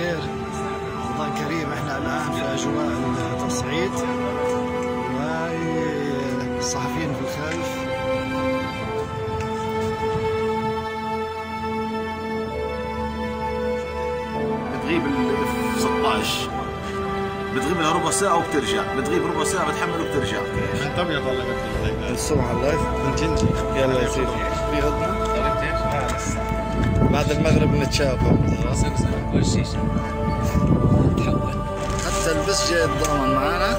بخير، رمضان كريم. احنا الآن في أجواء التصعيد والصحفيين في الخلف. بتغيب ال 16 بتغيب لها ربع ساعة وبترجع، بتغيب ربع ساعة بتحمل وبترجع. طب يلا بتغيب الصبح على اللايف نجي يلا يصير في هدنة بعد المغرب نتشافى. خلاص والشيشة تحول حتى البس جاي الضامن معانا.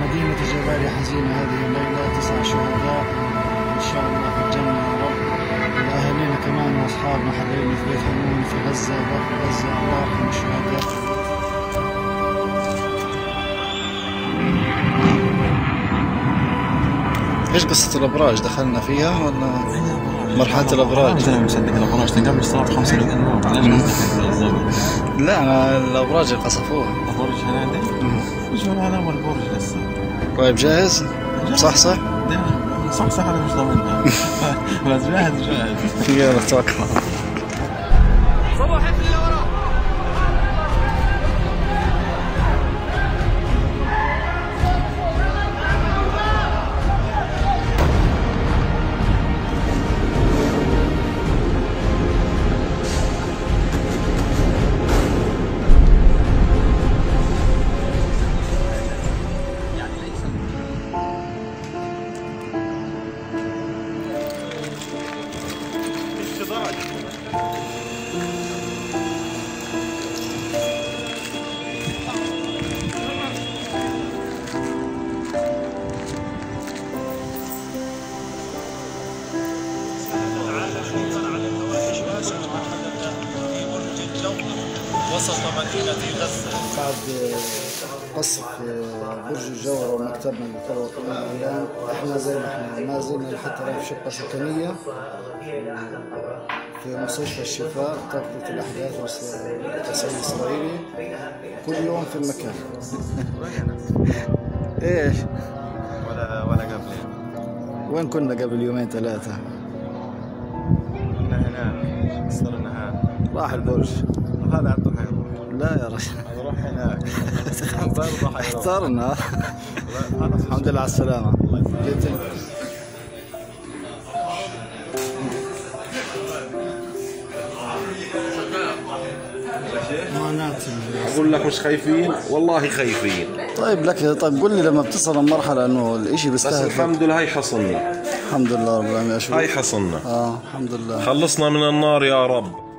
مدينة الجبال حزينة هذه الليلة، 9 شهداء إن شاء الله في الجنة يا رب. لأهالينا كمان وأصحابنا حبايبنا في بيت حنون في غزة، غزة الله يرحم الشهداء. ايش قصة الأبراج؟ دخلنا فيها ولا مرحلة الأبراج؟ أنا مصدق الأبراج تقبل صلاة 5 دقائق. علاش بالضبط؟ لا أنا الأبراج اللي قصفوها. البرج هذا؟ وش هذا هو البرج لسه. طيب جاهز؟ صح؟ صح أنا مش ضامنها. بس جاهز. يلا توكل. صباح الخير ورا. وسط مدينة غزة. بعد قصف برج الجوهرة ومكتبنا للثروة الإعلام، احنا زي ما احنا ما زلنا لحتى الآن في شقة سكنية في مستشفى الشفاء. تغطية الأحداث والتصعيد الإسرائيلي كل يوم في المكان. ايش؟ ولا قبل. وين كنا قبل يومين 3؟ كنا هناك صرنا هنا. راح البرج. هذا عبد حيروح. لا يا رجل نروح هناك. برضه حيروح. اخترنا. الحمد لله على السلامة. جيت أقول لك مش خايفين، والله خايفين. طيب قول لي لما بتصل المرحلة انه الاشي بس بيستاهل. الحمد لله هاي حصلنا. الحمد لله رب العالمين. هاي حصلنا. الحمد لله. خلصنا من النار يا رب.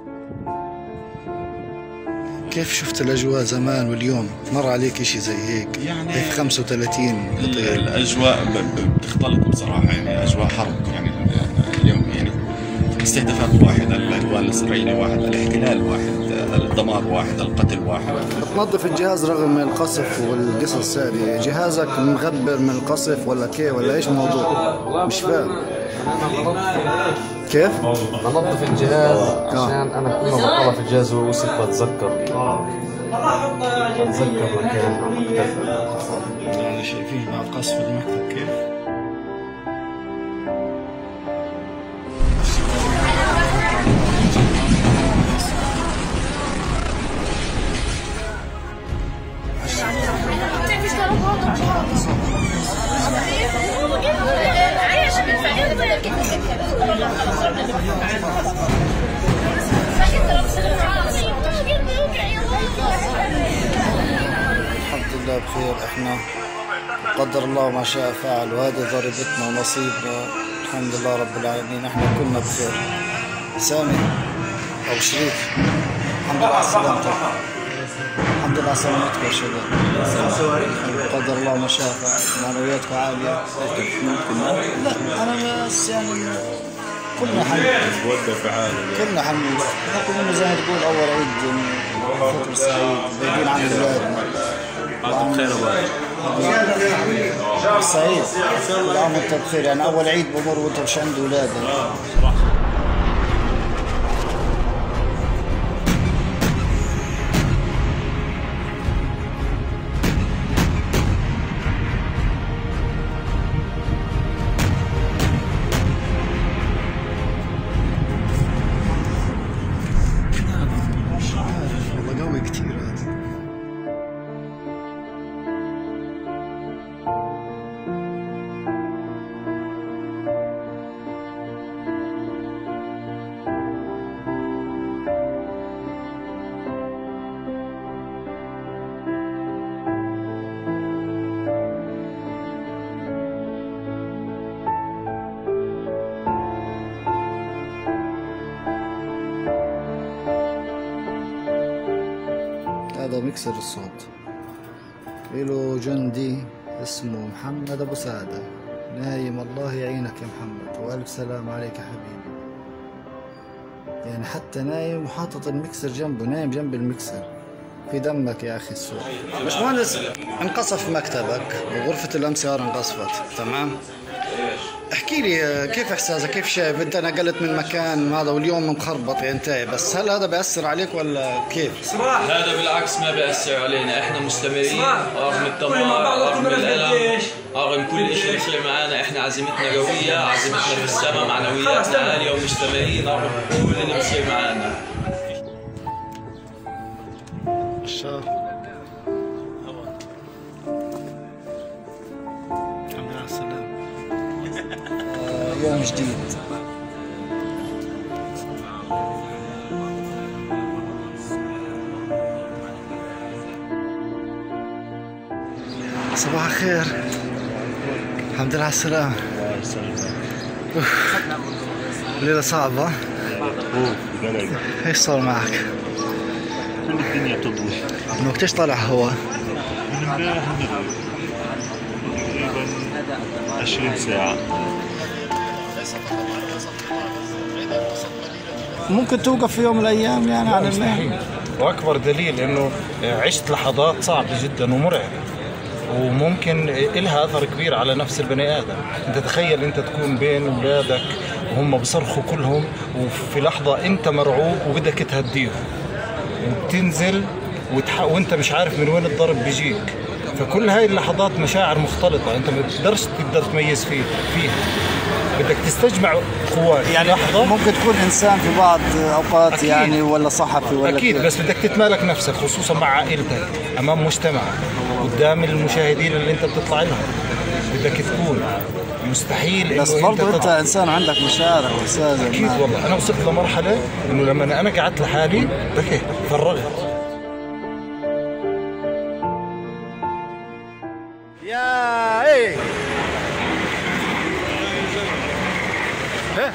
كيف شفت الاجواء زمان واليوم؟ مر عليك اشي زي هيك؟ يعني في 35 الاجواء بتختلط بصراحه، يعني اجواء حرب. يعني اليوم يعني استهدافات واحده، العدوان الاسرائيلي واحد، الاحتلال واحد، الدمار واحد، القتل واحد. بتنظف الجهاز رغم من القصف والقصص هذه، جهازك مغبر من القصف ولا كيف ولا ايش الموضوع؟ مش فاهم كيف؟ بنظف الجهاز عشان انا كل ما بطلع في الجهاز ووسخ بتذكر مكان مكتب. يعني شايفين بعد قصف المكتب كيف؟ الحمد لله بخير. احنا قدر الله ما شاء فعل، وهذه ضربتنا ونصيبنا. الحمد لله رب العالمين. احنا كلنا بخير. سامي او شريف، الحمد لله على سلامتك. الحمد لله على سلامتكم يا شباب. قدر الله ما شاء فعل. معنوياتكم عالية. لا انا بس يعني كلنا كلنا حنموت. كلنا زي ما تقول اول عيد فطر سعيد، بعيدين عن اولادنا. بعد بخير سعيد، كل عام وانت بخير. يعني اول عيد بمر وانت مش عند اولادك. هذا مكسر الصوت. له جندي اسمه محمد ابو سعده نايم، الله يعينك يا محمد والف سلام عليك يا حبيبي. يعني حتى نايم وحاطط المكسر جنبه، نايم جنب المكسر. في دمك يا اخي السوق. باشمهندس انقصف مكتبك وغرفة الامسيار انقصفت، تمام؟ احكي لي كيف احساسك، كيف شايف انت نقلت من مكان هذا واليوم مخربط ينتهي، بس هل هذا بيأثر عليك ولا كيف؟ هذا بالعكس ما بيأثر علينا، احنا مستمرين رغم الدمار رغم الألم رغم كل شيء بيصير معنا. احنا عزيمتنا قوية، عزيمتنا في السماء، معنوياتنا عالية ومستمرين رغم كل اللي بيصير معنا. يوم جديد. صباح الخير، الحمد لله على السلامة. ليلة صعبة. ايش صار معك؟ كل الدنيا تضوي. من وقتاش طالع هوا؟ من امبارح تقريبا 20 ساعة. ممكن توقف في يوم من الايام يعني عن المهنة. واكبر دليل انه عشت لحظات صعبة جدا ومرعبة، وممكن إلها اثر كبير على نفس البني ادم. انت تخيل انت تكون بين اولادك وهم بصرخوا كلهم، وفي لحظة انت مرعوب وبدك تهديهم، وبتنزل وانت مش عارف من وين الضرب بيجيك. فكل هاي اللحظات مشاعر مختلطة، انت ما بتقدرش تقدر تميز فيها، بدك تستجمع قواك. يعني لحظة ممكن تكون انسان في بعض اوقات أكيد. يعني، ولا صحفي ولا اكيد كده. بس بدك تتمالك نفسك، خصوصا مع عائلتك، امام مجتمعك، قدام المشاهدين اللي انت بتطلع لهم. بدك تكون مستحيل. بس برضه انت انسان عندك مشاعر واحساس. اكيد والله انا وصلت لمرحله انه لما انا قعدت لحالي بكيت، فرغت. يا ايه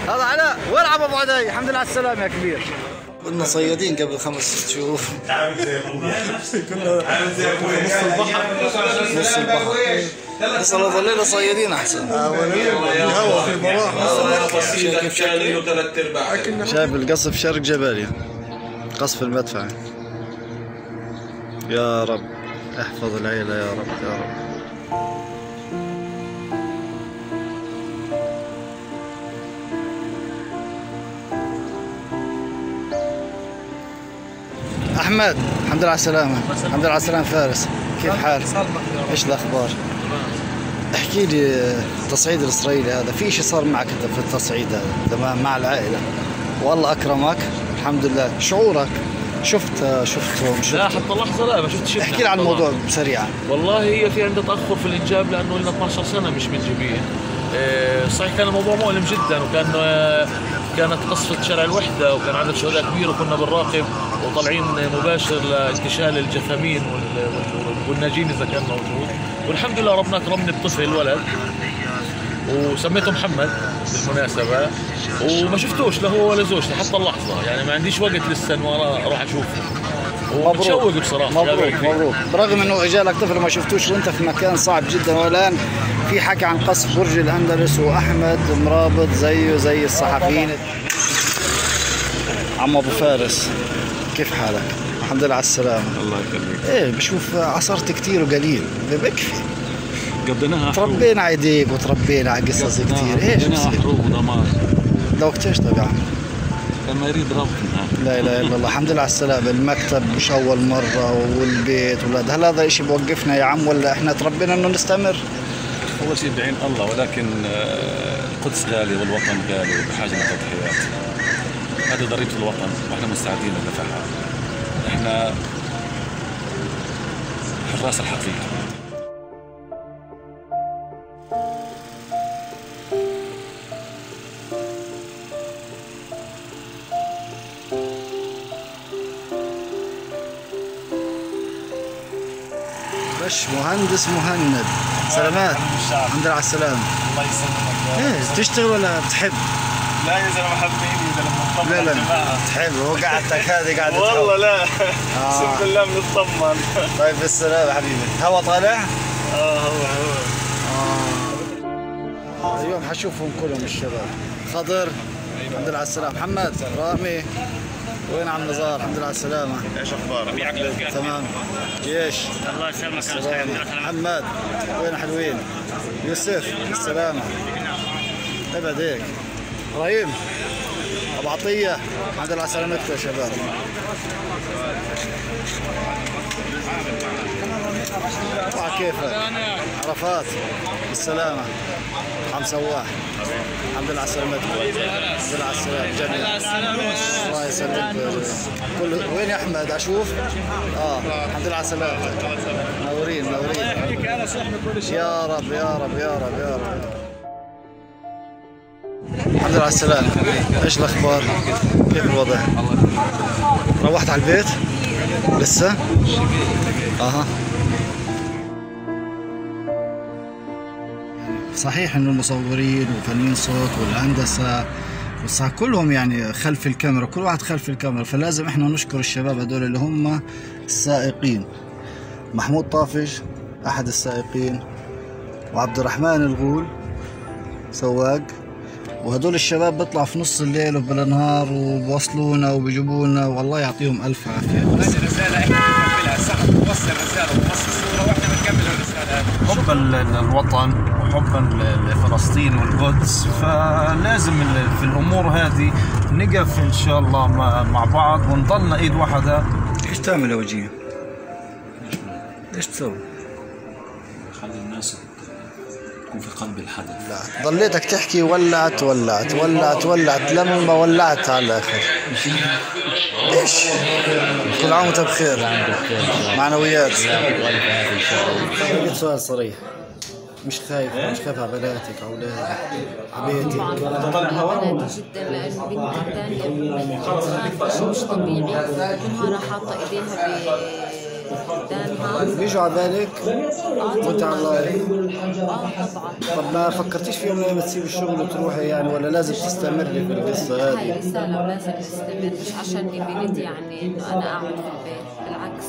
هذا علاء، وين عم ابو عدي؟ الحمد لله على السلامه يا كبير. كنا صيادين قبل 5 شهور. عامل زي ابوي، عامل زي ابوي، نص البحر. بس لو ظلينا صيادين احسن. الهواء في براح. شايف القصف شرق جباليا، قصف المدفع. يا رب احفظ العيله يا رب يا رب. احمد الحمد لله على السلامه. الحمد لله على السلامه فارس، كيف حالك؟ ايش الاخبار؟ احكي لي التصعيد الاسرائيلي هذا، في شيء صار معك انت في التصعيد هذا تمام مع العائله؟ والله اكرمك الحمد لله. شعورك؟ شفتهم؟ لا حتى لحظه لا ما شفت شيء. احكي لي عن الموضوع سريعا. والله هي في عندنا تاخر في الانجاب لانه لنا 12 سنه مش منجبين. صحيح كان الموضوع مؤلم جدا، كانت قصفة شارع الوحدة وكان عدد شهداء كبير، وكنا بنراقب وطالعين مباشر لانتشال الجثامين والناجين إذا كان موجود. والحمد لله ربنا أكرمني بطفل الولد وسميته محمد بالمناسبة، وما شفتوش لا هو ولا زوجته حتى اللحظة، يعني ما عنديش وقت لسه إنه أنا أروح أشوفه. ومتشوق بصراحة. مبروك. برغم إنه إجالك طفل ما شفتوش وأنت في مكان صعب جدا، والآن في حكي عن قصف برج الأندلس وأحمد مرابط زيه زي الصحفيين. عم أبو فارس كيف حالك؟ الحمد لله على السلامة. الله يخليك. إيه بشوف عصرت كتير وقليل، بكفي. قضيناها تربينا على ايديك وتربينا على قصص كتير. ايش بصير؟ حروب ودمار. لو اكتشت طبعا. كان ما يريد ربطنا. لا اله الا الله. الحمد لله على السلامة. المكتب مش اول مرة والبيت والولاد، هل هذا اشي بوقفنا يا عم ولا احنا تربينا انه نستمر؟ اول شيء بعين الله، ولكن القدس غالي والوطن غالي وبحاجة لتضحيات. هذه ضريبة الوطن واحنا مستعدين ندفعها. احنا حراس الحقيقة. مهندس مهند، سلامات. الحمد لله على السلامة. الله يسلمك. ايه بتشتغل ولا بتحب؟ لا يا زلمه حبيبي اذا لما نطمن لا الجماعه تحب هو قعدتك هذه قاعدة والله لا اقسم بالله بنطمن. طيب بالسلامة حبيبي. هوا طالع؟ هو اليوم حشوفهم كلهم الشباب. خضر الحمد لله على السلامة. محمد رامي وين عم نزار؟ الحمد لله على السلامة. ايش اخبارك؟ تمام. جيش الله يسلمك. السلامة. محمد وين حلوين؟ يوسف السلامة. ابعد هيك. ابراهيم ابو عطية الحمد لله على سلامتكم يا شباب. كيفك؟ عرفات بالسلامة. عم سواح الحمد لله على سلامتكم. الحمد لله على السلامة. جميل الله يسلمك. وين يا احمد اشوف؟ الحمد لله على سلامتك. منورين يا رب يا رب يا رب يا رب. الحمد لله على السلامة. ايش الاخبار؟ كيف الوضع؟ روحت على البيت؟ لسه؟ صحيح انه المصورين وفنيين صوت والهندسة والصح كلهم يعني خلف الكاميرا، كل واحد خلف الكاميرا، فلازم احنا نشكر الشباب هذول اللي هم السائقين. محمود طافش احد السائقين، وعبد الرحمن الغول سواق، وهدول الشباب بيطلعوا في نص الليل وبالنهار وبوصلونا وبيجيبونا، والله يعطيهم الف عافيه. هذه رساله احنا بنكملها صح، بنوصل رساله وبنوصل صوره واحنا بنكمل الرساله هذه. حبا للوطن وحبا لفلسطين والقدس، فلازم في الامور هذه نقف ان شاء الله مع بعض ونضلنا ايد واحده. ايش تعمل يا وجيه؟ ايش تسوي؟ خلي الناس تكون في قلب الحدث. لا ضليتك تحكي ولعت لما ولعت على الاخر. ايش؟ كل عام وانت بخير. معنويات. سؤال صريح، مش خايف على بناتك اولادك بيتي؟ بناتي جدا، لانه بنتي الثانيه شيء مش طبيعي، نهارها حاطه ايديها قدامها. بيجوا على بالك وانت على اللايف؟ طبعا. طب ما فكرتيش في يوم من الايام تسيب الشغل وتروحي يعني، ولا لازم تستمري في القصه هذه؟ هاي رساله ولازم نستمر، مش عشان بنتي يعني انه انا اقعد في البيت، بالعكس.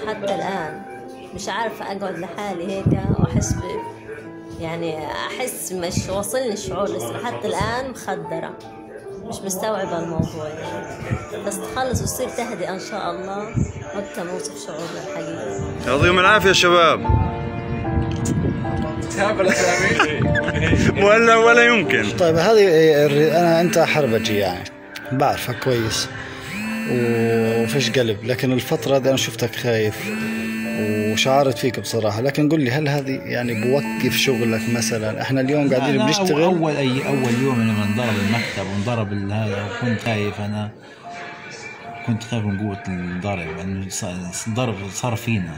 حتى الان مش عارفه اقعد لحالي هيك واحس يعني احس مش واصلني الشعور لسه، حتى الان مخدره، مش مستوعبه الموضوع يعني. بس تخلص وتصير تهدي ان شاء الله وقتها بوصف شعورنا الحقيقي. يعطيهم العافيه يا شباب. ولا يمكن. طيب هذه انت حربجي يعني بعرفك كويس وفيش قلب، لكن الفتره دي انا شفتك خايف وشعرت فيك بصراحه، لكن قل لي هل هذه يعني بوقف شغلك مثلا؟ احنا اليوم قاعدين بنشتغل. اول يوم لما انضرب المكتب وانضرب هذا وكنت خايف، انا كنت خايف من قوه الضرب، لانه الضرب صار فينا.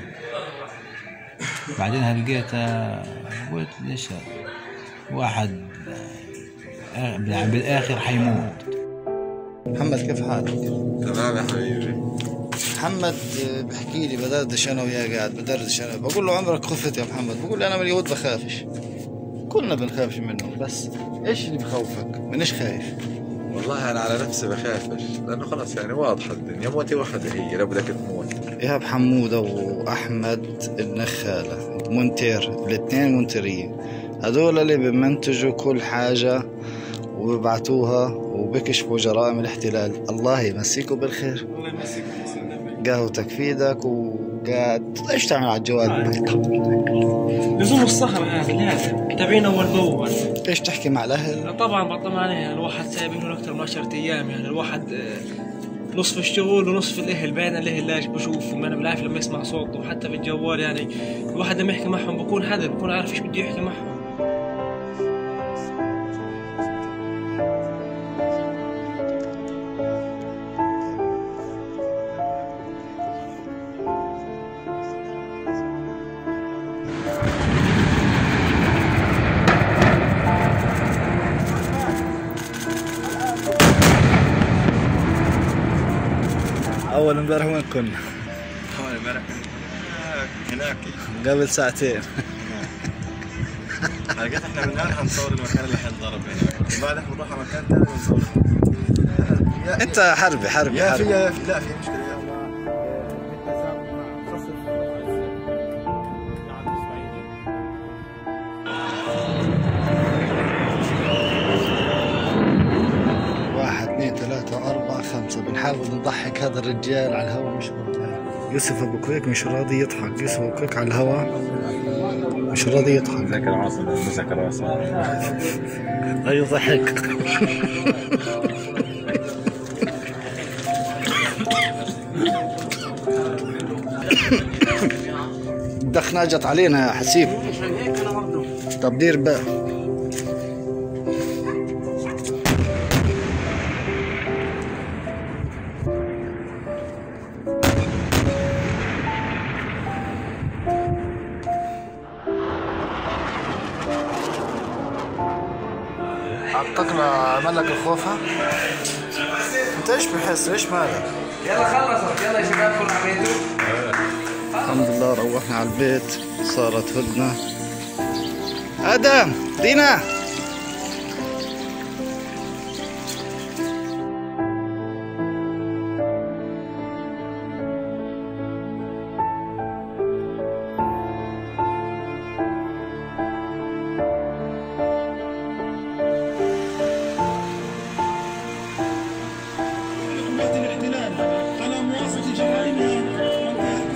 بعدين لقيته قلت ليش واحد بالاخر حيموت. محمد كيف حالك؟ تمام يا حبيبي. محمد بحكي لي بدردش انا وياه، قاعد بدردش انا، بقول له عمرك خفت يا محمد؟ بقول لي انا من اليهود بخافش. كلنا بنخافش منهم، بس ايش اللي بخوفك؟ من ايش خايف؟ والله انا على نفسي بخافش، لانه خلص يعني واضحه الدنيا، موتي واحده هي لو بدك تموت. ايهاب حموده واحمد النخاله مونتير، الاثنين مونتريين، هذول اللي بمنتجوا كل حاجه وبيبعتوها وبكشفوا جرائم الاحتلال. الله يمسيكم بالخير. الله يمسيكم. قهوتك في ايدك وقاعد ايش تعمل على الجوال؟ لزوم الصخرة هذا لازم تابعين اول باول. ايش تحكي مع الاهل؟ طبعا بطمن عليها، الواحد سايبين اكثر من 10 ايام، يعني الواحد نصف الشغل ونصف الاهل، بين الاهل لاش بشوف، ما انا بالعافيه لما يسمع صوته، وحتى في الجوال يعني الواحد لما يحكي معهم بكون حذر، بكون عارف ايش بده يحكي معهم. أول امبارح وين كنا؟ أول امبارح هناك قبل ساعتين. لقيت احنا من هون حنصور المكان اللي حنضرب هنا، وبعدين بنروح على مكان ثاني بنصور. انت حربي حربي لا حربي. في مشكله. واحد اثنين ثلاثة أربعة خمسة. بنحاول نضحك هذا الرجال على الهواء مش راضي. يوسف أبو كويك مش راضي يضحك. يوسف أبو كويك على الهواء مش راضي يضحك. ذاكر عاصم ذاكر عاصم. أيوة ضحك. الدخنة جت علينا يا حسيب. طب دير بقى. عطقنا عمل لك الخوفة؟ انت ايش بحس؟ ايش مالك؟ يلا خلصت، يلا يا شباب كل على بيته. الحمد لله روحنا على البيت، صارت هدنة. آدم دينا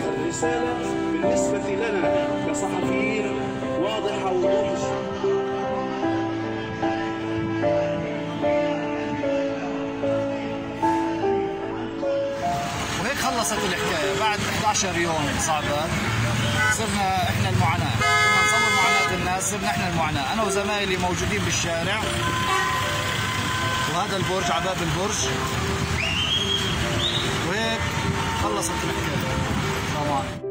الرسالة بالنسبة لنا كصحفيين واضحة ووضوح. وهيك خلصت الحكاية. بعد 11 يوم صعبان صرنا احنا المعاناة. كنا نصور معاناة الناس، صرنا احنا المعاناة. انا وزمايلي موجودين بالشارع، وهذا البرج على باب البرج، وهيك خلصت الحكاية. طبعا